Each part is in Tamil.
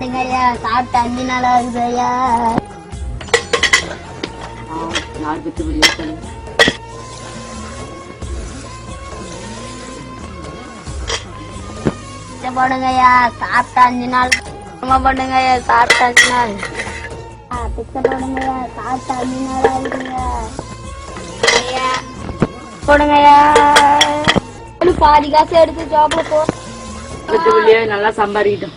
ஐயா சாப்பிட்டு 5 நாள் ஆகுது ஐயா. போடுங்கய்யா சாப்பிட்டு 5 நாள். பண்ணுங்கய்யா சாப்பிட்டு 5 நாள். பிச்சை போடுங்கய்யா சாப்பிட்டு 5 நாள் ஆகுதுங்க. போடுங்கய்யா பாதி காசு எடுத்து ஜாப்ல போ. நல்லா சம்பாதிக்கிட்டோம்.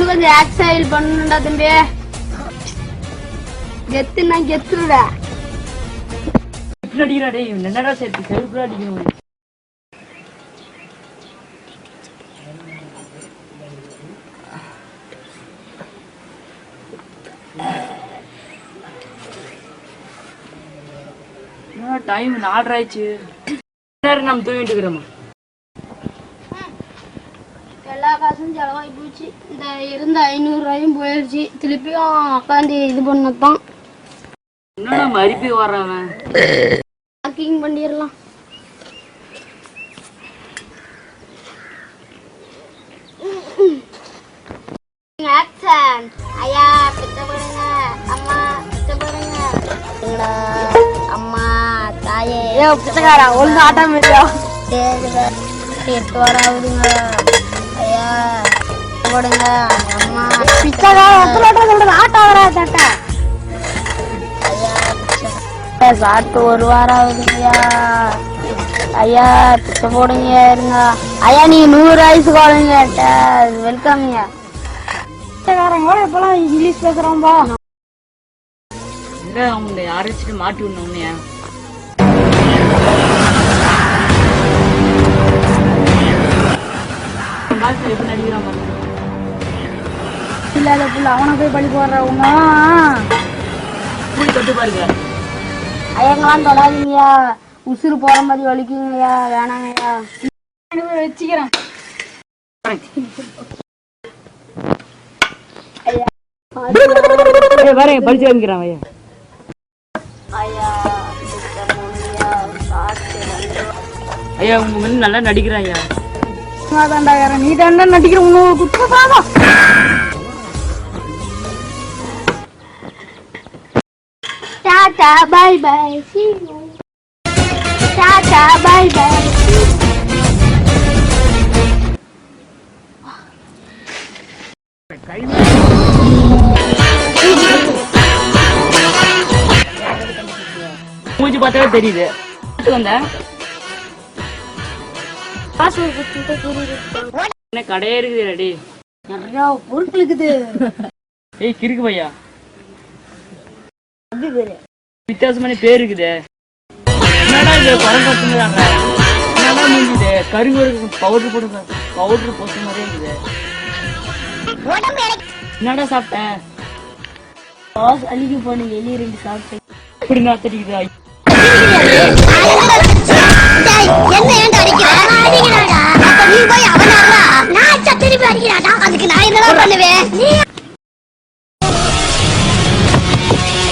கொஞ்சம் எக்ஸசைஸ் பண்ணுடா தம்பி. கெத்துனா கெத்துடா. என்னடா சேர்த்து செருப்பு அடிக்கணும். டைம் 4 ஆயிடுச்சு. நம்ம தூங்கிட்டு இருக்கிறோமா? எல்லா காசும் செலவாகி போச்சு. இந்த இருந்த 500 ரூபாயும் போயிடுச்சு. திருப்பியும் உட்காந்து இது பண்ணதான். என்னடா மறுபடி வர்றவன் பேக்கிங் பண்ணிடலாம். ஆக்சன். ஐயா பிச்சை போடுங்க. அம்மா பிச்சை போடுங்க. அம்மா தாயே பிச்சைக்காரா ஒழுங்கு ஆட்டம் இல்லையா? 8 வாரம் ஆகுதுங்க. ஐயா போடுங்க. அம்மா பிச்சைக்கார ஆட்டம் வரா தாட்டா. ஐயா சாப்பிட்டு 1 வாரம் ஆகுதுங்கய்யா. ஐயா பிச்சை போடுங்க இருங்க. ஐயா நீங்க 100 வயசு குழந்தைங்க வெல்கம்ங்க. பிச்சைக்காரங்க இப்பெல்லாம் இங்கிலீஷ் பேசுறோம்பா. இல்ல அவங்க யாரைச்சிட்டு மாட்டி விடணும் உன்னையா? எப்படி நடிக்கிறான் இல்லாத புள்ள அவனை போய் பழி போடுறவங்க தொட்டு பாருங்க. ஐயங்களாம் தொடாதீங்கய்யா. உசுறு போற மாதிரி வலிக்குங்கய்யா. வேணாங்கய்யா. வச்சுக்கிறேன். வரேன் படிச்சு வாங்கிக்கிறான் ஐயா. ஐயா உங்க வந்து நல்லா நடிக்கிறான் ஐயா. நீ தாண்டா நடிக்கிற உணவு குற்றமா? Tata bye bye. Tata bye bye. மூஞ்சி பார்த்தாவே தெரியுது. வந்த கடையே இருக்குது ரெடி. நிறையா பொருட்கள் இருக்குது. ஏய் கிறுக்கு பையா வித்தியாசமான பேர் இருக்குது. என்னடா இது பரம்பத்துங்கிறாங்க. என்னடா முடிஞ்சுது கருங்கு பவுடர் போடுங்க. பவுடர் போட்ட மாதிரியே இருக்குது. என்னடா சாப்பிட்டேன்? அழுகி போனீங்க. வெளியே 2 சாப்பிட்டேன். இப்படி நான் தெரியுதா?